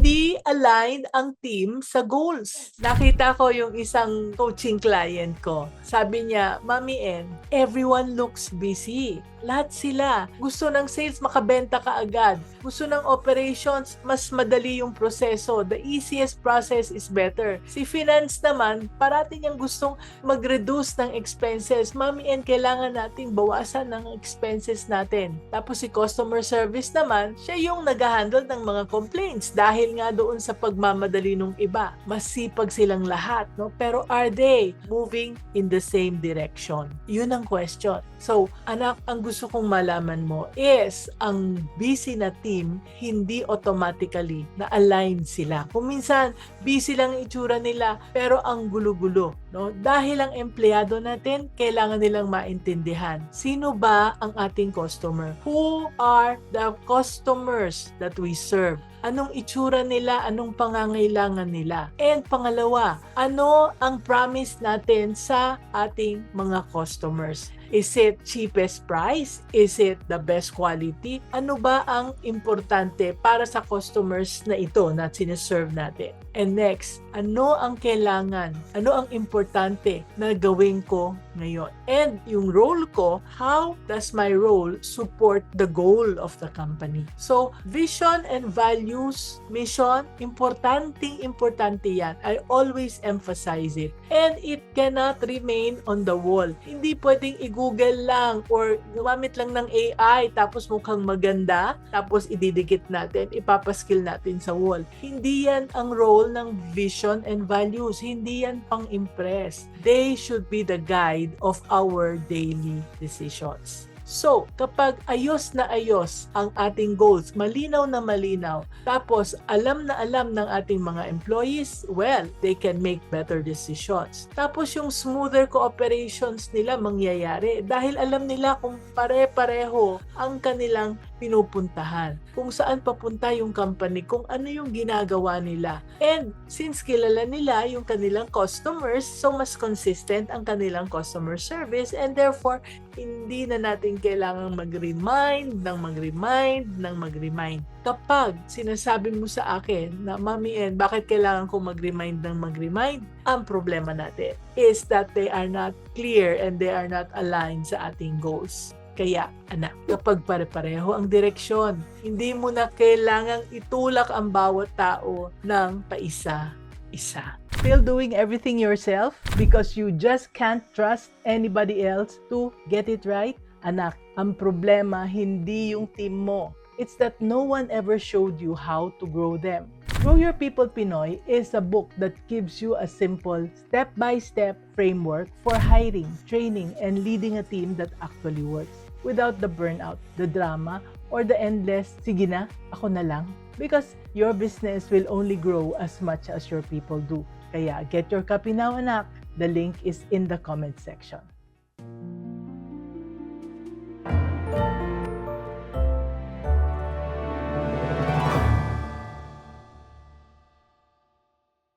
hindi aligned ang team sa goals. Nakita ko yung isang coaching client ko. Sabi niya, Mami N, everyone looks busy. Lahat sila. Gusto ng sales makabenta ka agad. Gusto ng operations, mas madali yung proseso. The easiest process is better. Si finance naman, parati niyang gustong mag-reduce ng expenses. Mami N, kailangan nating bawasan ng expenses natin. Tapos si customer service naman, siya yung nag-handle ng mga complaints dahil nga doon sa pagmamadali ng iba. Masipag silang lahat, no? Pero are they moving in the same direction? Yun ang question. So, anak, ang gusto kong malaman mo is ang busy na team, hindi automatically na-align sila. Kung minsan, busy lang ang itsura nila, pero ang gulo-gulo. No? Dahil ang empleyado natin, kailangan nilang maintindihan. Sino ba ang ating customer? Who are the customers that we serve? Anong itsura nila? Anong pangangailangan nila? And pangalawa, ano ang promise natin sa ating mga customers? Is it cheapest price? Is it the best quality? Ano ba ang importante para sa customers na ito na sinaserve natin? And next, ano ang kailangan? Ano ang importante na gawin ko ngayon? And yung role ko, how does my role support the goal of the company? So, vision and values, mission, importante yan. I always emphasize it. And it cannot remain on the wall. Hindi pwedeng i-google lang or gumamit lang ng AI tapos mukhang maganda, tapos ididikit natin, ipapaskill natin sa wall. Hindi yan ang role ng vision and values. Hindi yan pang-impress. They should be the guide of our daily decisions. So, kapag ayos na ayos ang ating goals, malinaw na malinaw, tapos alam na alam ng ating mga employees, well, they can make better decisions. Tapos yung smoother cooperations nila mangyayari dahil alam nila kung pare-pareho ang kanilang pinupuntahan, kung saan papunta yung company, kung ano yung ginagawa nila. And since kilala nila yung kanilang customers, so mas consistent ang kanilang customer service and therefore, hindi na natin kailangang mag-remind. Kapag sinasabi mo sa akin na, Mami N, bakit kailangan ko mag-remind? Ang problema natin is that they are not clear and they are not aligned sa ating goals. Kaya, anak, kapag pare-pareho ang direksyon, hindi mo na kailangang itulak ang bawat tao ng paisa-isa. Still doing everything yourself because you just can't trust anybody else to get it right? Anak, ang problema hindi yung team mo. It's that no one ever showed you how to grow them. Grow Your People Pinoy is a book that gives you a simple step-by-step framework for hiring, training, and leading a team that actually works without the burnout, the drama, or the endless, sige na, ako na lang. Because your business will only grow as much as your people do. Kaya get your copy now, anak. The link is in the comment section.